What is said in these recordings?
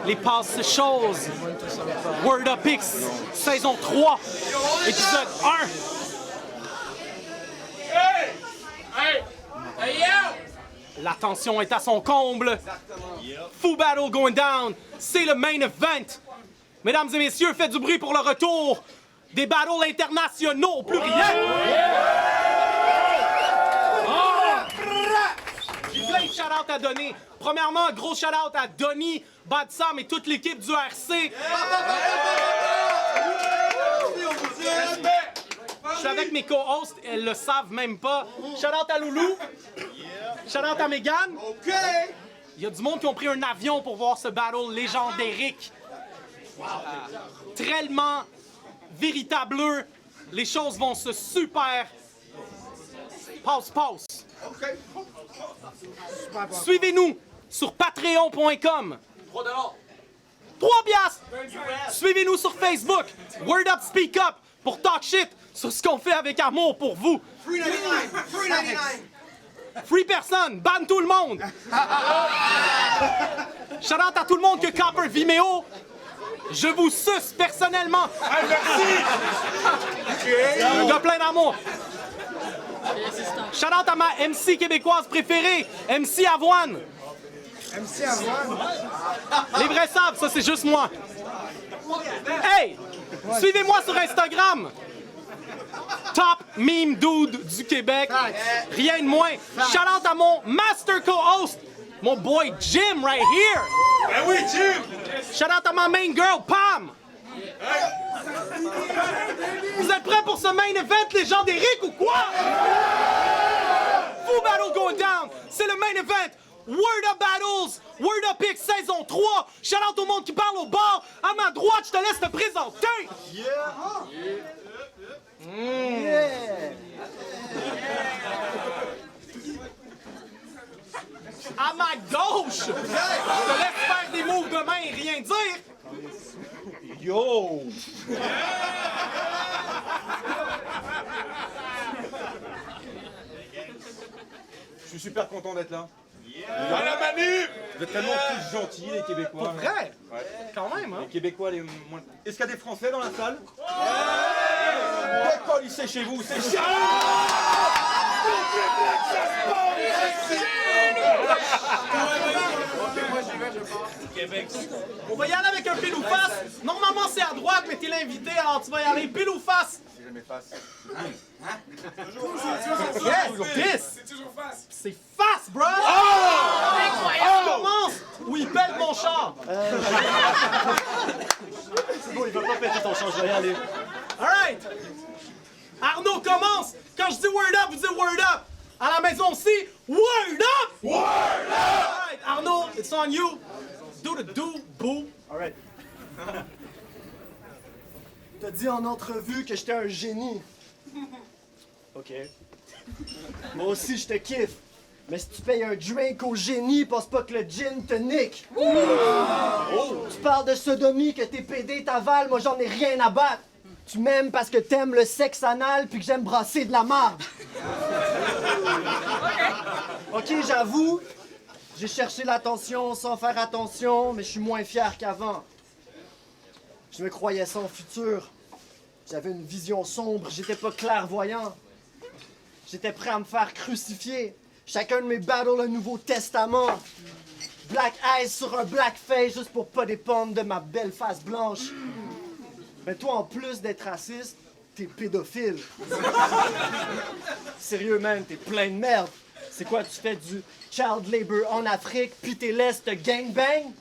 les passes choses. Word Up X, saison 3, épisode 1. La tension est à son comble. Fou Battle going down. C'est le main event. Mesdames et messieurs, faites du bruit pour le retour des battles internationaux au pluriel. J'ai plein de shout-out à donner. Premièrement, gros shout-out à Donny, Bad Sam et toute l'équipe du RC. Je suis avec mes co-hosts, elles le savent même pas. Shout-out à Loulou. Shout-out à Megan. Il y a du monde qui ont pris un avion pour voir ce battle légendérique. Tellement véritable. Les choses vont se super. Pause. Suivez-nous sur patreon.com. 3 piastres. Suivez-nous sur Facebook. Word Up Speak Up pour talk shit sur ce qu'on fait avec amour pour vous. Free personne, ban tout le monde. Shout out à tout le monde que Copper Vimeo. Je vous suce personnellement. Merci. Un gars plein d'amour. Shout out à ma MC québécoise préférée, MC Avoine. MC Avoine. Les vrais savent, ça c'est juste moi. Hey, suivez-moi sur Instagram. Top meme dude du Québec. Rien de moins. Shout out à mon master co-host, mon boy Jim right here. Ben oui, Jim! Shout out à ma main girl Pam. Vous êtes prêts pour ce main event légendérique ou quoi? Fou Battle going down. C'est le main event. Word Up Battles, Word Up X saison 3. Shout out au monde qui parle au bar. À ma droite, je te laisse te présenter. À ma gauche, je te laisse faire des moves de main et rien dire. Yo! Je suis super content d'être là. À la manip! Vous êtes tellement tous gentils, les Québécois. Pour vrai? Ouais. Quand même, hein? Les Québécois, les moins... Est-ce qu'il y a des Français dans la salle? Décolle, c'est chez vous, c'est chez vous! On va y aller avec un pile ou face. Normalement, c'est à droite, mais t'es l'invité, alors tu vas y aller pile ou face. C'est jamais face. Yes, C'est toujours face. c'est face, bro! On commence où il pète mon char. C'est bon, il va pas péter ton champ, je vais y aller. Alright! Arnaud commence! Quand je dis word up, vous dites word up! À la maison aussi, word up! Word up! Alright, Arnaud, it's on you. Do the do, boo. Alright. T'as dit en entrevue que j'étais un génie. Ok. Moi aussi, je te kiffe. Mais si tu payes un drink au génie, pense pas que le gin te nique. Tu parles de sodomie, que tes PD t'avalent, moi j'en ai rien à battre. Tu m'aimes parce que t'aimes le sexe anal puis que j'aime brasser de la marde. Ok, j'avoue, j'ai cherché l'attention sans faire attention, mais je suis moins fier qu'avant. Je me croyais sans futur. J'avais une vision sombre, j'étais pas clairvoyant. J'étais prêt à me faire crucifier. Chacun de mes battles un Nouveau Testament. Black eyes sur un black face juste pour pas dépendre de ma belle face blanche. Mais toi, en plus d'être raciste, t'es pédophile. Sérieux, man, t'es plein de merde. C'est quoi, tu fais du child labor en Afrique, puis t'es laisse te gangbang?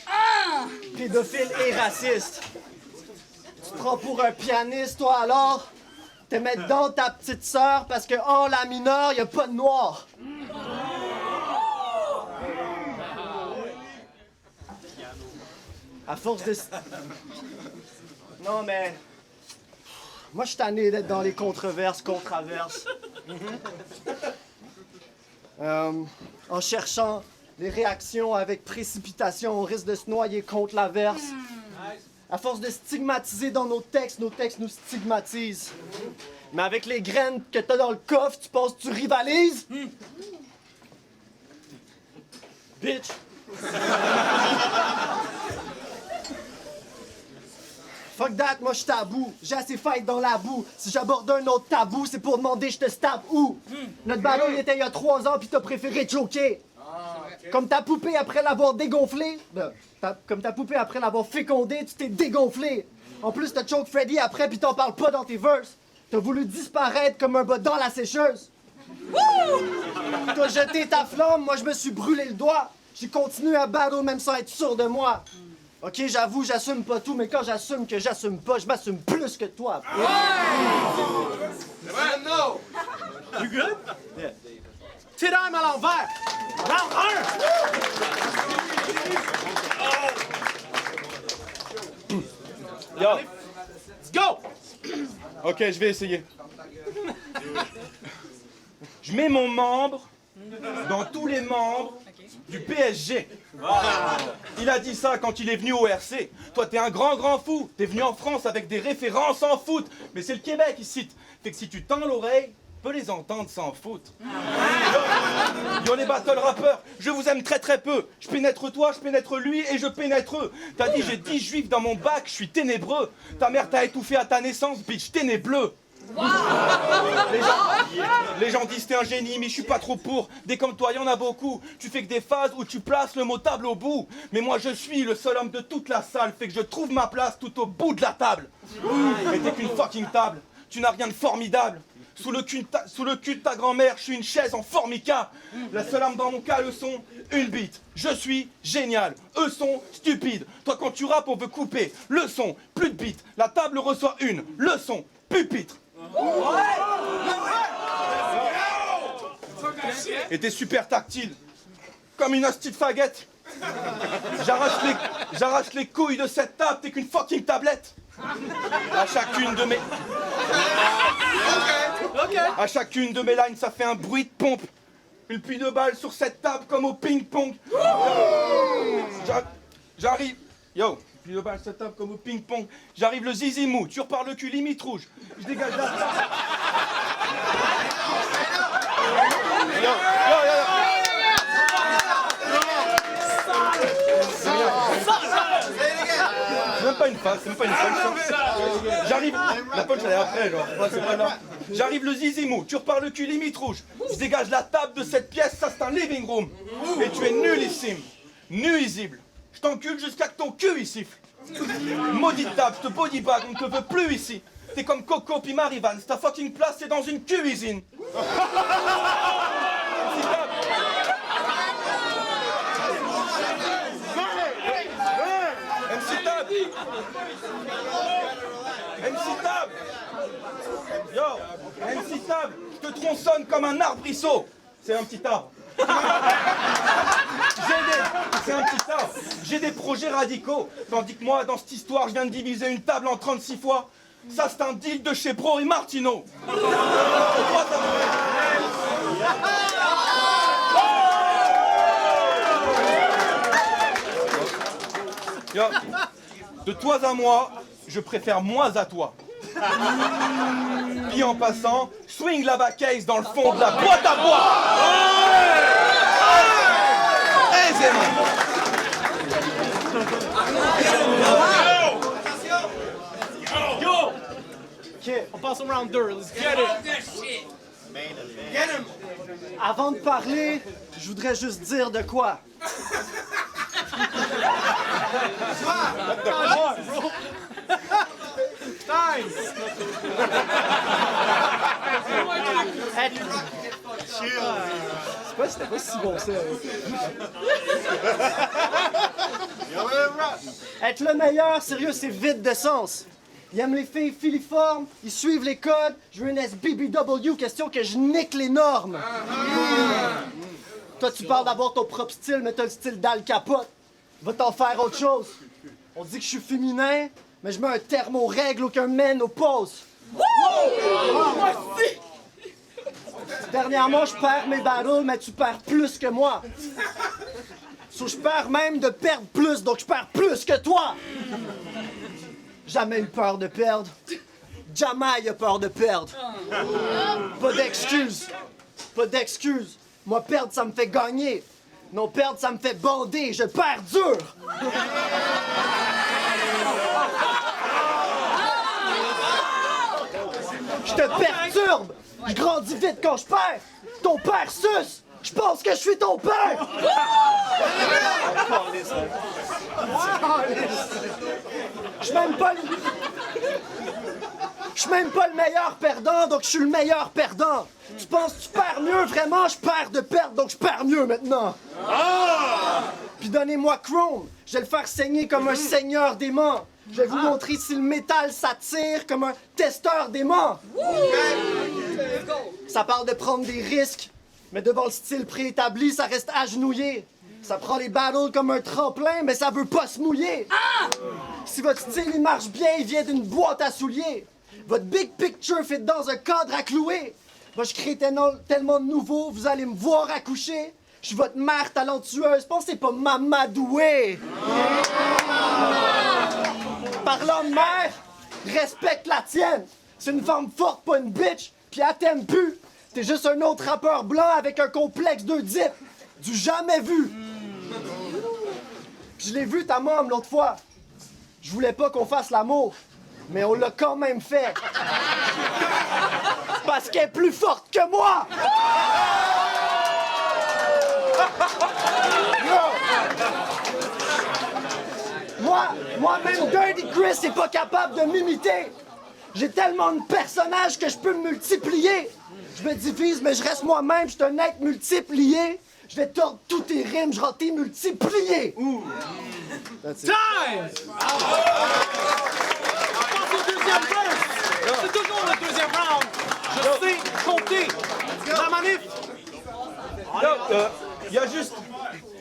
Pédophile et raciste. Tu te prends pour un pianiste, toi, alors? Te mettre dans ta petite sœur parce que en la mineure, y a pas de noir. À force de... Non, mais... Moi, je suis tanné d'être dans les controverses. En cherchant les réactions avec précipitation, on risque de se noyer contre l'averse. À force de stigmatiser dans nos textes nous stigmatisent. Mais avec les graines que t'as dans le coffre, tu penses que tu rivalises? Bitch! Fuck that, moi je suis tabou. J'ai assez fait dans la boue. Si j'aborde un autre tabou, c'est pour demander je te stab où? Notre ballon il était il y a 3 ans puis t'as préféré choquer. Comme ta poupée après l'avoir dégonflée. Comme ta poupée après l'avoir fécondée, tu t'es dégonflé. En plus t'as choke Freddy après puis t'en parles pas dans tes verses. T'as voulu disparaître comme un bas dans la sécheuse. T'as jeté ta flamme, moi je me suis brûlé le doigt. J'ai continué à battle même sans être sûr de moi. Ok, j'avoue, j'assume pas tout, mais quand j'assume que j'assume pas, je m'assume plus que toi. You good? Yeah. T-Dime à l'envers. Round 1. Yo, Let's go. ok, je vais essayer. Je mets mon membre dans tous les membres du PSG. Il a dit ça quand il est venu au RC. Toi, t'es un grand fou. T'es venu en France avec des références en foot. Mais c'est le Québec ici. Fait que si tu tends l'oreille, tu peux les entendre sans foutre. Yo les battle rappeurs, je vous aime très peu. Je pénètre toi, je pénètre lui et je pénètre eux. T'as dit j'ai 10 juifs dans mon bac, je suis ténébreux. Ta mère t'a étouffé à ta naissance, bitch, t'es né bleu. Les gens disent t'es un génie, mais je suis pas trop pour. Des comme toi, y en a beaucoup. Tu fais que des phases où tu places le mot table au bout. Mais moi je suis le seul homme de toute la salle. Fait que je trouve ma place tout au bout de la table. Mais t'es qu'une fucking table. Tu n'as rien de formidable. Sous le cul de ta grand-mère, je suis une chaise en formica. La seule arme dans mon cas, le son, une bite. Je suis génial, eux sont stupides. Toi quand tu rappes, on veut couper. Le son, plus de bite. La table reçoit une leçon, pupitre. Et t'es super tactile, comme une hostie de faguette. J'arrache les couilles de cette table, t'es qu'une fucking tablette. À chacune de mes lines, ça fait un bruit de pompe. Une pluie de balles sur cette table comme au ping-pong. J'arrive. Yo, une pluie de balles sur cette table comme au ping-pong. J'arrive le zizi mou, tu repars le cul limite rouge. Je dégage la table. Yo. C'est même pas une phase, J'arrive, la punch elle est après, genre, c'est pas là. J'arrive le zizi mou, tu repars le cul limite rouge. Je dégage la table de cette pièce, ça c'est un living room. Et tu es nullissime, nuisible. Je t'encule jusqu'à que ton cul y siffle. Maudite table, je te bodybag, on ne te veut plus ici. T'es comme Coco puis Marivans, ta fucking place c'est dans une cuisine. MC Tab. Yo, MC Tab, je te tronçonne comme un arbrisseau. C'est un petit arbre. C'est un petit arbre. J'ai des projets radicaux. Tandis que moi, dans cette histoire, je viens de diviser une table en 36 fois. Ça, c'est un deal de chez Bro et Martino. Yo. De toi à moi, je préfère moi à toi. Puis en passant, swing la case dans le fond de la boîte à bois. Aisément. Yo! Ok, on passe au round 2. Let's get it. Avant de parler, je voudrais juste dire de quoi. C'était pas si bon ça. Être le meilleur, sérieux, c'est vide de sens. Ils aiment les filles filiformes, ils suivent les codes. Je veux une SBBW, question que je nique les normes. Toi, tu parles d'avoir ton propre style, mais t'as le style d'Al Capote. Va t'en faire autre chose. On dit que je suis féminin, mais je mets un terme aux règles aucun mène oppose. Moi aussi! Dernièrement, je perds mes battles, mais tu perds plus que moi. So, je perds même de perdre plus, donc je perds plus que toi. Jamais eu peur de perdre. Jamais eu peur de perdre. Pas d'excuses. Pas d'excuses. Moi, perdre, ça me fait gagner. Non, perdre, ça me fait bander. Je perds dur. Je te perturbe! Je grandis vite quand je perds! Ton père suce! Je pense que je suis ton père! Je suis même pas le... Je suis même pas le meilleur perdant, donc je suis le meilleur perdant. Tu penses que tu perds mieux, vraiment? Je perds de perdre, donc je perds mieux maintenant. Puis donnez-moi Chrome. Je vais le faire saigner comme un seigneur d'aimant. Je vais vous montrer si le métal s'attire comme un testeur d'aimant. Ça parle de prendre des risques, mais devant le style préétabli, ça reste agenouillé. Ça prend les battles comme un tremplin, mais ça veut pas se mouiller. Si votre style il marche bien, il vient d'une boîte à souliers. Votre big picture fit dans un cadre à clouer. Moi, je crée tellement de nouveau, vous allez me voir accoucher. Je suis votre mère talentueuse, pensez pas Mamadoué. Parlant de mère, respecte la tienne. C'est une femme forte, pas une bitch, pis elle t'aime plus. T'es juste un autre rappeur blanc avec un complexe d'Oedipe. Du jamais vu. Je l'ai vu ta môme l'autre fois. Je voulais pas qu'on fasse l'amour, mais on l'a quand même fait. Parce qu'elle est plus forte que moi! Moi-même, Dirty Chris est pas capable de m'imiter. J'ai tellement de personnages que je peux me multiplier. Je me divise, mais je reste moi-même, je suis un être multiplié. Je vais tordre tous tes rimes, je rends tes multipliés. Time! On passe au deuxième verse. C'est toujours le deuxième round. Je sais compter. La manif. Il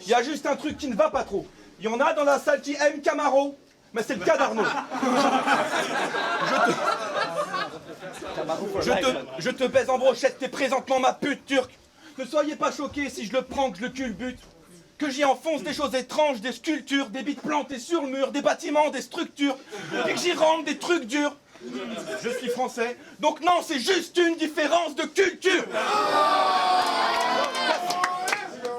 y a juste un truc qui ne va pas trop. Il y en a dans la salle qui aiment Camaro, mais c'est le cas d'Arnaud. Je te baise en brochette, t'es présentement ma pute turque. Ne soyez pas choqués si je le prends, que je le culbute. Que j'y enfonce des choses étranges, des sculptures, des bites plantées sur le mur, des bâtiments, des structures. Et que j'y rentre des trucs durs. Je suis français, donc non, c'est juste une différence de culture.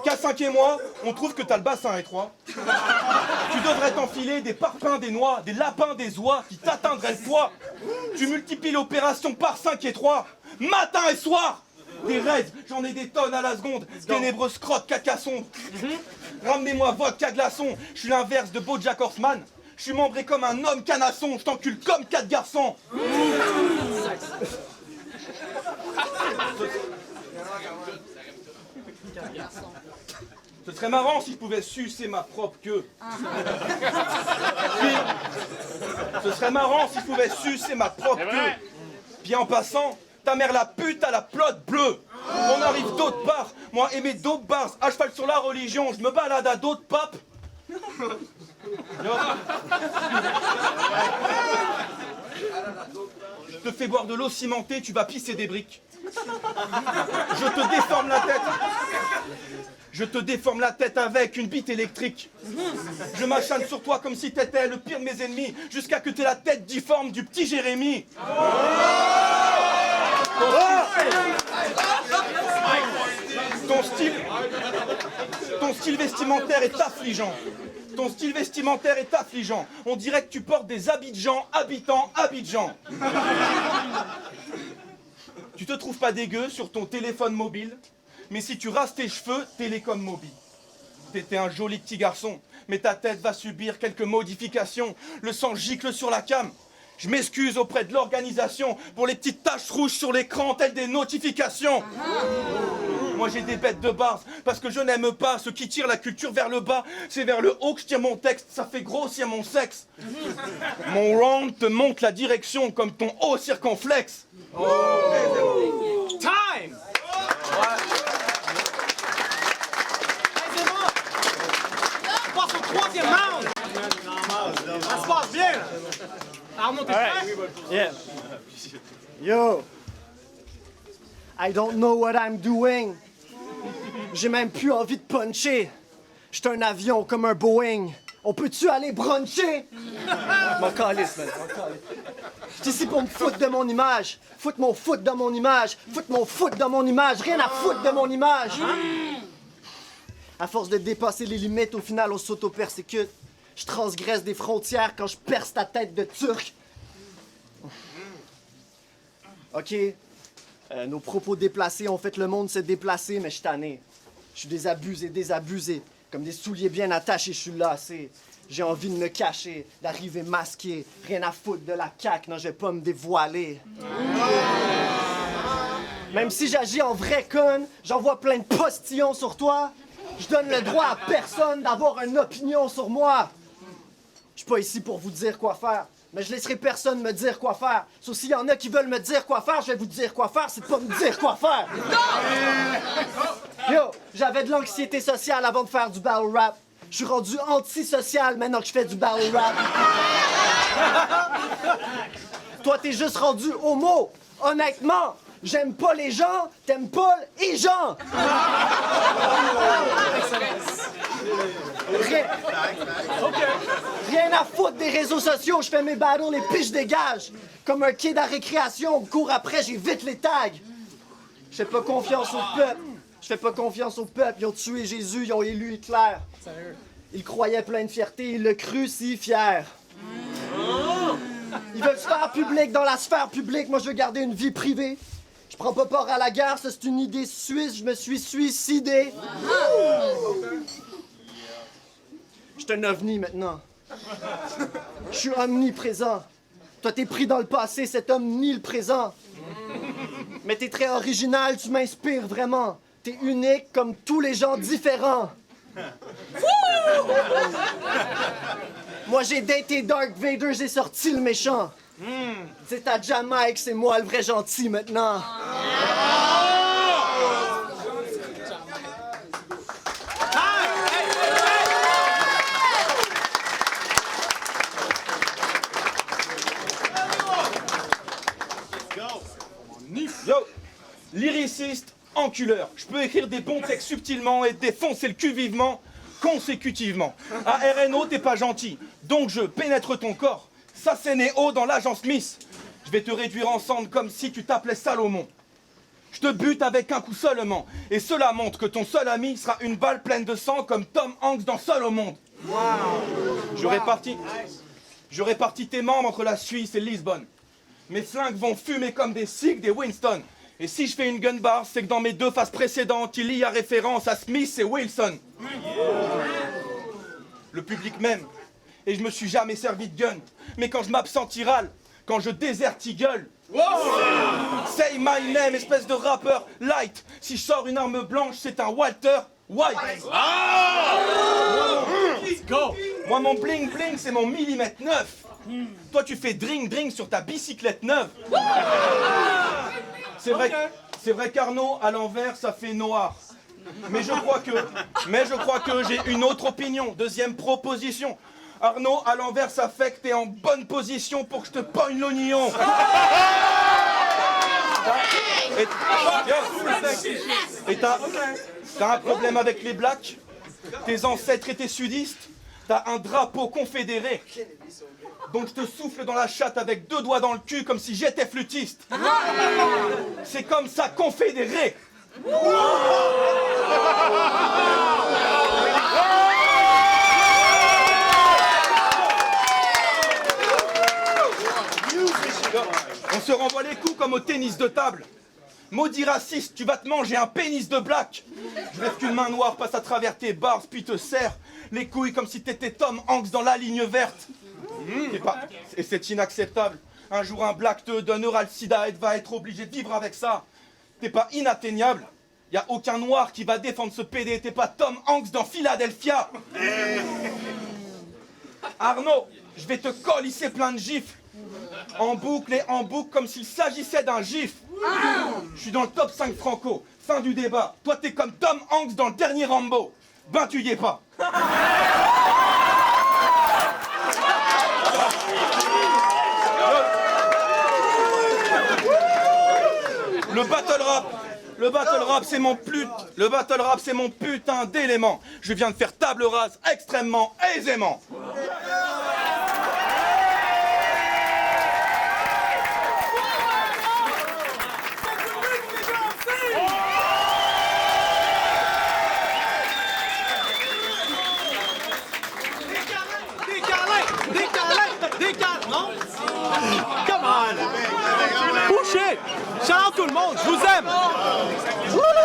K5 et moi, on trouve que t'as le bassin étroit. Tu devrais t'enfiler des parpaings, des noix, des lapins, des oies qui t'atteindraient le poids. Tu multiplies l'opération par 5 et 3, matin et soir. Des raids, j'en ai des tonnes à la seconde. Ténébreuses crottes, caca sombre. Ramenez-moi vodka glaçon. Je suis l'inverse de BoJack Horseman. Je suis membré comme un homme canasson. Je t'encule comme 4 garçons. Ce serait marrant si je pouvais sucer ma propre queue. Puis, ce serait marrant si je pouvais sucer ma propre queue. Puis en passant, ta mère la pute à la plotte bleue. On arrive d'autre part. Moi et mes dope bars, à cheval sur la religion, je me balade à d'autres papes. Je te fais boire de l'eau cimentée, tu vas pisser des briques. Je te déforme la tête. Je te déforme la tête avec une bite électrique. Je m'acharne sur toi comme si t'étais le pire de mes ennemis, jusqu'à que t'aies la tête difforme du petit Jérémy. Ton style vestimentaire est affligeant. Ton style vestimentaire est affligeant. On dirait que tu portes des habits de gens habitant Abidjan. Tu te trouves pas dégueu sur ton téléphone mobile, mais si tu rases tes cheveux, télécom mobile. T'étais un joli petit garçon, mais ta tête va subir quelques modifications. Le sang gicle sur la cam. Je m'excuse auprès de l'organisation pour les petites taches rouges sur l'écran telles des notifications. Moi j'ai des bêtes de bars parce que je n'aime pas ceux qui tirent la culture vers le bas. C'est vers le haut que je tire mon texte, ça fait grossir mon sexe. Mon round te montre la direction comme ton haut circonflexe. Time! On passe au troisième round. Ça se passe bien. Arnaud, t'es prêt? Yeah. Yo. I don't know what I'm doing. J'ai même plus envie de puncher. J'suis un avion comme un Boeing. On peut-tu aller bruncher? M'en calisse, man. J'suis ici pour me foutre de mon image. Foutre mon foot dans mon image. Foutre mon foot dans mon image. Rien à foutre de mon image. À force de dépasser les limites, au final, on s'auto-persécute. Je transgresse des frontières quand je perce ta tête de turc. OK? Nos propos déplacés ont fait le monde se déplacer, mais je suis tanné. Je suis désabusé. Comme des souliers bien attachés, je suis lassé. J'ai envie de me cacher, d'arriver masqué. Rien à foutre de la caque, non, je vais pas me dévoiler. Même si j'agis en vrai conne, j'envoie plein de postillons sur toi. Je donne le droit à personne d'avoir une opinion sur moi. Je suis pas ici pour vous dire quoi faire, mais je laisserai personne me dire quoi faire. Sauf s'il y en a qui veulent me dire quoi faire, je vais vous dire quoi faire, c'est de pas me dire quoi faire. Yo, j'avais de l'anxiété sociale avant de faire du battle rap. Je suis rendu antisocial maintenant que je fais du battle rap. Toi, t'es juste rendu homo. Honnêtement, j'aime pas les gens, t'aimes Paul et Jean. Rien à foutre des réseaux sociaux, je fais mes battles, les piches dégagent. Comme un kid à récréation, on me court après, j'évite les tags. Je fais pas confiance au peuple. Ils ont tué Jésus, ils ont élu Hitler. Ils croyaient plein de fierté, ils le crurent si fier. Ils veulent se faire public dans la sphère publique, moi je veux garder une vie privée. Je prends pas part à la guerre, ça c'est une idée suisse, je me suis suicidé. Je suis un ovni maintenant. Je suis omniprésent. Toi t'es pris dans le passé, cet homme nie le présent. Mais t'es très original, tu m'inspires vraiment. T'es unique comme tous les gens différents. Moi j'ai daté Dark Vader, j'ai sorti le méchant. C'est ta Jamaïque, c'est moi le vrai gentil maintenant. Yo, lyriciste, enculeur. Je peux écrire des bons textes subtilement et défoncer le cul vivement, consécutivement. À RNO, t'es pas gentil, donc je pénètre ton corps. Ça c'est Néo dans l'agent Smith. Je vais te réduire ensemble comme si tu t'appelais Salomon. Je te bute avec un coup seulement, et cela montre que ton seul ami sera une balle pleine de sang comme Tom Hanks dans Seul au monde. Je répartis tes membres entre la Suisse et Lisbonne. Mes flingues vont fumer comme des cigs, des Winston. Et si je fais une gun bar, c'est que dans mes deux phases précédentes, il y a référence à Smith et Wilson. Le public m'aime, et je me suis jamais servi de gun. Mais quand je m'absente, il râle. Quand je déserte, il gueule. Say my name, espèce de rappeur light. Si je sors une arme blanche, c'est un Walter White. Moi, mon bling bling, c'est mon millimètre 9. Toi, tu fais dring dring sur ta bicyclette neuve. C'est vrai qu'Arnaud, à l'envers, ça fait noir. Mais je crois que j'ai une autre opinion. Deuxième proposition. Arnaud, à l'envers, ça fait que t'es en bonne position pour que je te pogne l'oignon. Et t'as un problème avec les blacks? Tes ancêtres étaient sudistes? T'as un drapeau confédéré? Donc je te souffle dans la chatte avec 2 doigts dans le cul comme si j'étais flûtiste. C'est comme ça confédéré. On se renvoie les coups comme au tennis de table. Maudit raciste, tu vas te manger un pénis de black. Je rêve qu'une main noire passe à travers tes barbes puis te serre les couilles comme si t'étais Tom Hanks dans la ligne verte. Et c'est inacceptable. Un jour un black te donnera le sida et va être obligé de vivre avec ça. T'es pas inatteignable. Y a aucun noir qui va défendre ce PD. T'es pas Tom Hanks dans Philadelphia. Arnaud, je vais te colisser plein de gifles. En boucle et en boucle comme s'il s'agissait d'un gif. Je suis dans le top 5 franco. Fin du débat. Toi t'es comme Tom Hanks dans le dernier Rambo. Ben tu y es pas. Le battle rap c'est mon putain d'élément. Je viens de faire table rase extrêmement aisément. Des câlins, non? Come on! Boucher! Ciao tout le monde, je vous aime!